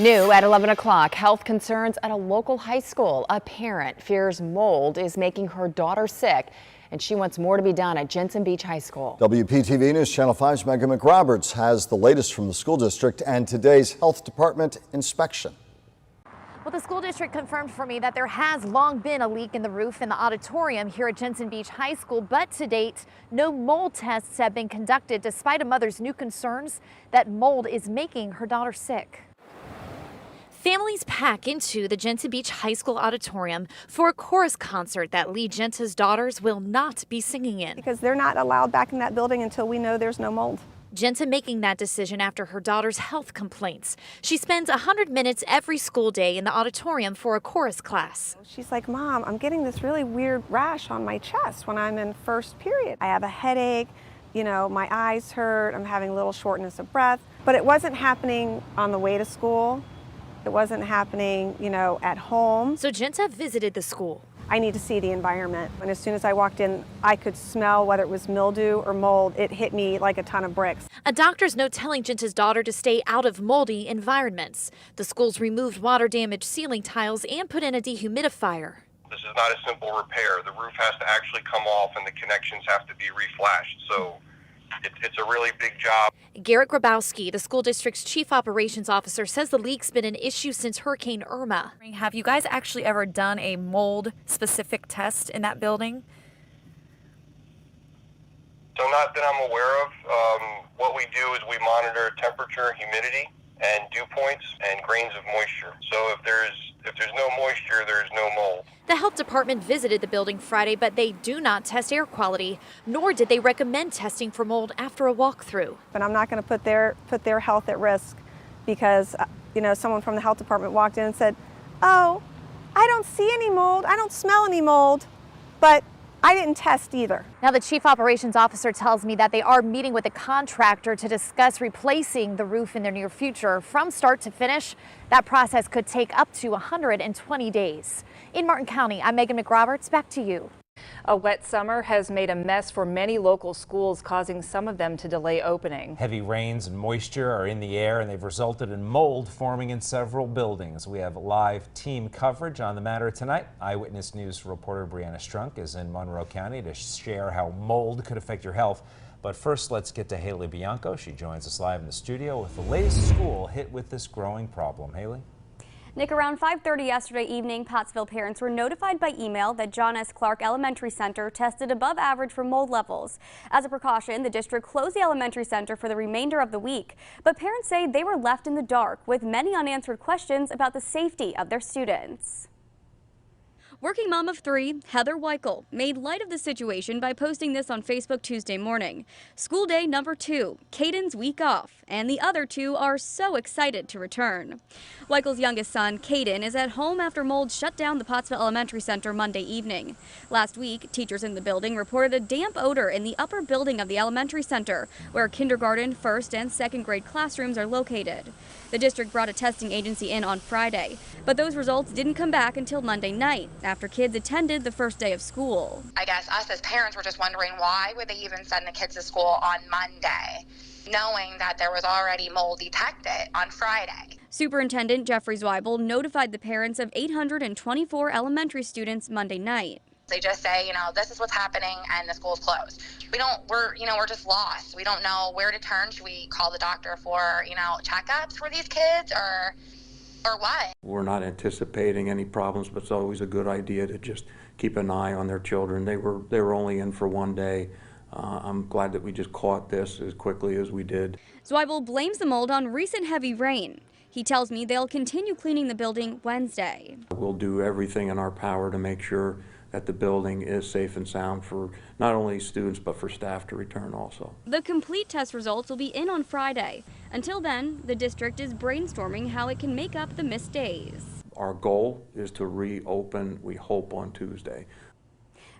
New at 11 o'clock, health concerns at a local high school. A parent fears mold is making her daughter sick, and she wants more to be done at Jensen Beach High School. WPTV News Channel 5's Megan McRoberts has the latest from the school district and today's health department inspection. Well, the school district confirmed for me that there has long been a leak in the roof in the auditorium here at Jensen Beach High School, but to date, no mold tests have been conducted despite a mother's new concerns that mold is making her daughter sick. Families pack into the Jensen Beach High School auditorium for a chorus concert that Lee Genta's daughters will not be singing in. Because they're not allowed back in that building until we know there's no mold. Genta making that decision after her daughter's health complaints. She spends 100 minutes every school day in the auditorium for a chorus class. She's like, Mom, I'm getting this really weird rash on my chest when I'm in first period. I have a headache, you know, my eyes hurt, I'm having a little shortness of breath. But it wasn't happening on the way to school. It wasn't happening, you know, at home. So Genta visited the school. I need to see the environment. And as soon as I walked in, I could smell whether it was mildew or mold. It hit me like a ton of bricks. A doctor's note telling Genta's daughter to stay out of moldy environments. The school's removed water-damaged ceiling tiles and put in a dehumidifier. This is not a simple repair. The roof has to actually come off and the connections have to be reflashed. So it's a really big job. Garrett Grabowski, the school district's chief operations officer, says the leak's been an issue since Hurricane Irma. Have you guys actually ever done a mold-specific test in that building? So not that I'm aware of. What we do is we monitor temperature, humidity, and dew points and grains of moisture. So if there's no moisture, there's no mold. The health department visited the building Friday, but they do not test air quality, nor did they recommend testing for mold after a walkthrough. But I'm not going to put their health at risk because, you know, someone from the health department walked in and said, "Oh, I don't see any mold, I don't smell any mold, but I didn't test either." Now, the chief operations officer tells me that they are meeting with the contractor to discuss replacing the roof in the near future. From start to finish, that process could take up to 120 days. In Martin County, I'm Megan McRoberts. Back to you. A wet summer has made a mess for many local schools, causing some of them to delay opening. Heavy rains and moisture are in the air, and they've resulted in mold forming in several buildings. We have live team coverage on the matter tonight. Eyewitness News reporter Brianna Strunk is in Monroe County to share how mold could affect your health. But first, let's get to Haley Bianco. She joins us live in the studio with the latest school hit with this growing problem. Haley? Nick, around 5:30 yesterday evening, Pottsville parents were notified by email that John S. Clark Elementary Center tested above average for mold levels. As a precaution, the district closed the elementary center for the remainder of the week. But parents say they were left in the dark with many unanswered questions about the safety of their students. Working mom of three, Heather Weichel, made light of the situation by posting this on Facebook Tuesday morning. School day number 2, Caden's week off, and the other two are so excited to return. Weichel's youngest son, Caden, is at home after mold shut down the Pottsville Elementary Center Monday evening. Last week, teachers in the building reported a damp odor in the upper building of the elementary center, where kindergarten, first, and second grade classrooms are located. The district brought a testing agency in on Friday, but those results didn't come back until Monday night, after kids attended the first day of school. I guess us as parents were just wondering why would they even send the kids to school on Monday, knowing that there was already mold detected on Friday. Superintendent Jeffrey Zweibel notified the parents of 824 elementary students Monday night. They just say, you know, this is what's happening and the school's closed. We're just lost. We don't know where to turn. Should we call the doctor for, you know, checkups for these kids or what? We're not anticipating any problems, but it's always a good idea to just keep an eye on their children. They were only in for one day. I'm glad that we just caught this as quickly as we did. Zweibel blames the mold on recent heavy rain. He tells me they'll continue cleaning the building Wednesday. We'll do everything in our power to make sure that the building is safe and sound for not only students but for staff to return also. The complete test results will be in on Friday. Until then, the district is brainstorming how it can make up the missed days. Our goal is to reopen, we hope, on Tuesday.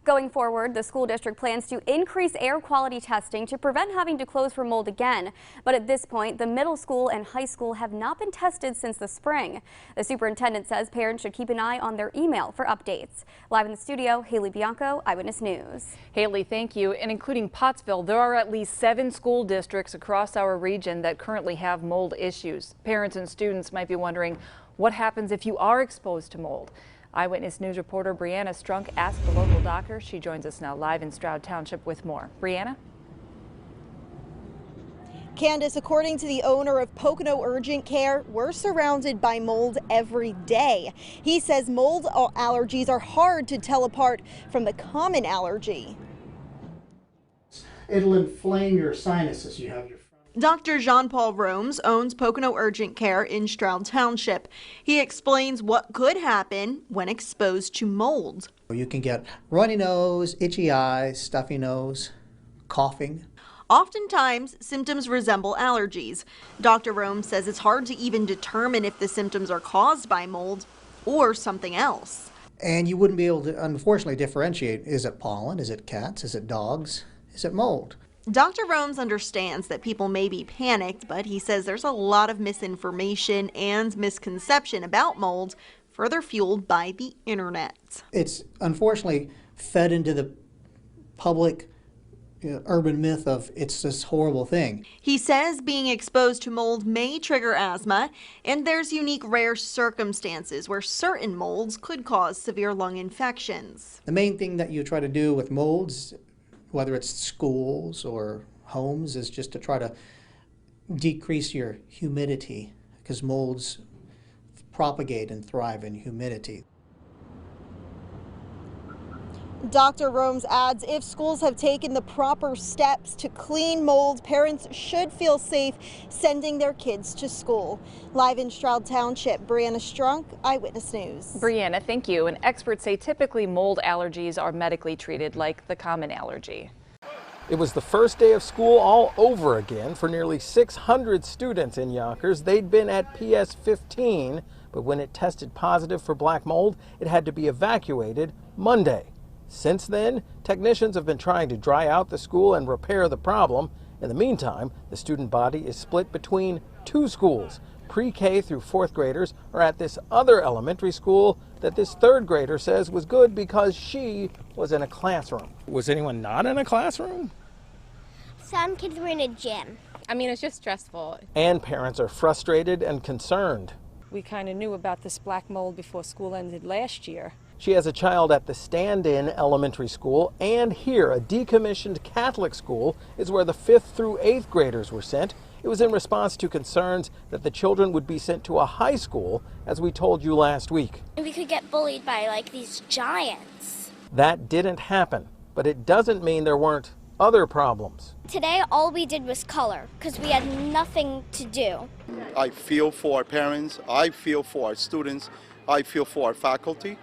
Going forward, the school district plans to increase air quality testing to prevent having to close for mold again. But at this point, the middle school and high school have not been tested since the spring. The superintendent says parents should keep an eye on their email for updates. Live in the studio, Haley Bianco, Eyewitness News. Haley, thank you. And including Pottsville, there are at least 7 school districts across our region that currently have mold issues. Parents and students might be wondering what happens if you are exposed to mold. Eyewitness News reporter Brianna Strunk asked the local doctor. She joins us now live in Stroud Township with more. Brianna? Candace, according to the owner of Pocono Urgent Care, we're surrounded by mold every day. He says mold allergies are hard to tell apart from the common allergy. It'll inflame your sinuses. You have your Dr. Jean-Paul Romes owns Pocono Urgent Care in Stroud Township. He explains what could happen when exposed to mold. You can get runny nose, itchy eyes, stuffy nose, coughing. Oftentimes, symptoms resemble allergies. Dr. Romes says it's hard to even determine if the symptoms are caused by mold or something else. And you wouldn't be able to, unfortunately, differentiate. Is it pollen? Is it cats? Is it dogs? Is it mold? Dr. Romes understands that people may be panicked, but he says there's a lot of misinformation and misconception about mold, further fueled by the internet. It's unfortunately fed into the public urban myth of it's this horrible thing. He says being exposed to mold may trigger asthma, and there's unique rare circumstances where certain molds could cause severe lung infections. The main thing that you try to do with molds, whether it's schools or homes, is just to try to decrease your humidity, because molds propagate and thrive in humidity. Dr. Romes adds if schools have taken the proper steps to clean mold, parents should feel safe sending their kids to school. Live in Stroud Township, Brianna Strunk, Eyewitness News. Brianna, thank you. And experts say typically mold allergies are medically treated like the common allergy. It was the first day of school all over again for nearly 600 students in Yonkers. They'd been at PS 15, but when it tested positive for black mold, it had to be evacuated Monday. Since then, technicians have been trying to dry out the school and repair the problem. In the meantime, the student body is split between 2 schools. Pre-K through 4th graders are at this other elementary school that this 3rd grader says was good because she was in a classroom. Was anyone not in a classroom? Some kids were in a gym. I mean, it's just stressful. And parents are frustrated and concerned. We kind of knew about this black mold before school ended last year. She has a child at the stand-in elementary school, and here, a decommissioned Catholic school is where the 5th through 8th graders were sent. It was in response to concerns that the children would be sent to a high school, as we told you last week. We could get bullied by like these giants. That didn't happen, but it doesn't mean there weren't other problems. Today, all we did was color because we had nothing to do. I feel for our parents, I feel for our students, I feel for our faculty.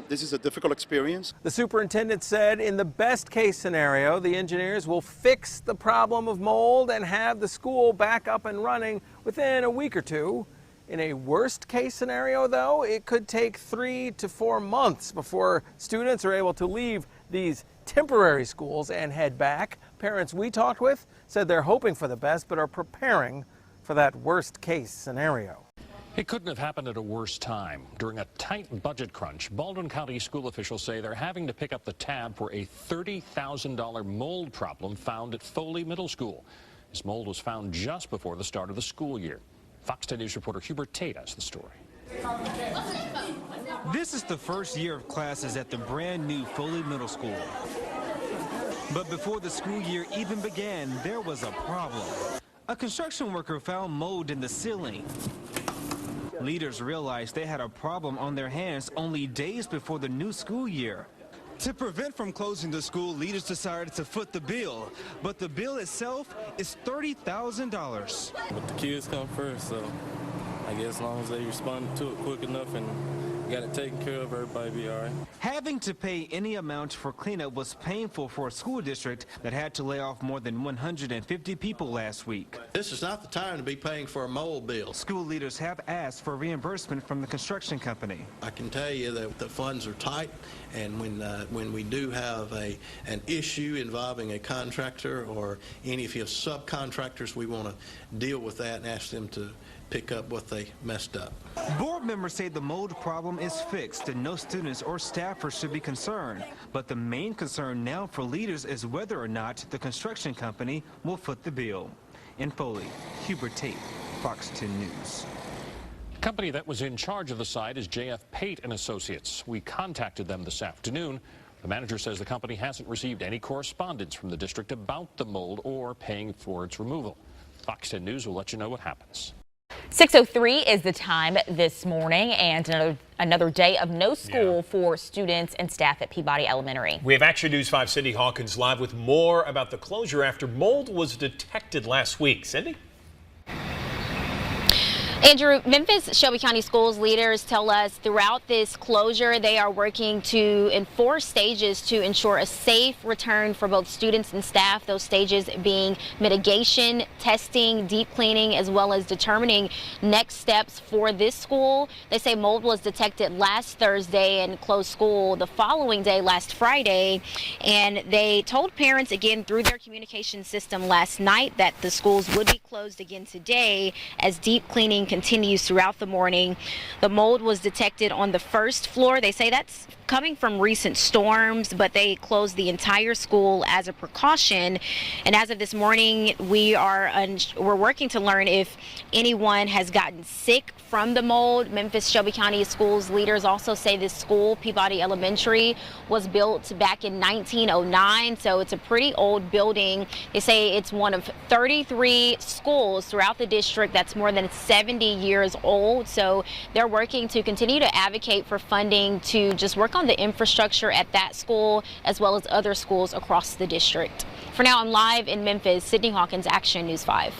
This is a difficult experience. The superintendent said in the best case scenario, the engineers will fix the problem of mold and have the school back up and running within a week or 2. In a worst case scenario, though, it could take 3 to 4 months before students are able to leave these temporary schools and head back. Parents we talked with said they're hoping for the best but are preparing for that worst case scenario. It couldn't have happened at a worse time. During a tight budget crunch, Baldwin County school officials say they're having to pick up the tab for a $30,000 mold problem found at Foley Middle School. This mold was found just before the start of the school year. Fox 10 News reporter Hubert Tate has the story. This is the first year of classes at the brand new Foley Middle School. But before the school year even began, there was a problem. A construction worker found mold in the ceiling. Leaders realized they had a problem on their hands only days before the new school year. To prevent from closing the school, leaders decided to foot the bill. But the bill itself is $30,000. But the kids come first, so I guess as long as they respond to it quick enough and Got it taken care of, everybody be all right. Having to pay any amount for cleanup was painful for a school district that had to lay off more than 150 people last week. This is not the time to be paying for a mold bill. School leaders have asked for reimbursement from the construction company. I can tell you that the funds are tight, and when we do have an issue involving a contractor or any of his subcontractors, we want to deal with that and ask them to pick up what they messed up. Board members say the mold problem is fixed and no students or staffers should be concerned. But the main concern now for leaders is whether or not the construction company will foot the bill. In Foley, Hubert Tate, Fox 10 News. The company that was in charge of the site is JF Pate and Associates. We contacted them this afternoon. The manager says the company hasn't received any correspondence from the district about the mold or paying for its removal. Fox 10 News will let you know what happens. 6:03 is the time this morning, and another day of no school for students and staff at Peabody Elementary. We have Action News 5 Cindy Hawkins live with more about the closure after mold was detected last week. Cindy? Andrew, Memphis Shelby County Schools leaders tell us throughout this closure, they are working in 4 stages to ensure a safe return for both students and staff. Those stages being mitigation, testing, deep cleaning, as well as determining next steps for this school. They say mold was detected last Thursday and closed school the following day, last Friday. And they told parents again through their communication system last night that the schools would be closed again today as deep cleaning continues throughout the morning. The mold was detected on the first floor. They say that's coming from recent storms, but they closed the entire school as a precaution. And as of this morning, we're working to learn if anyone has gotten sick from the mold. Memphis Shelby County Schools leaders also say this school, Peabody Elementary, was built back in 1909, so it's a pretty old building. They say it's one of 33 schools throughout the district that's more than 70 years old, so they're working to continue to advocate for funding to just work on the infrastructure at that school as well as other schools across the district. For now, I'm live in Memphis. Sydney Hawkins, Action News 5.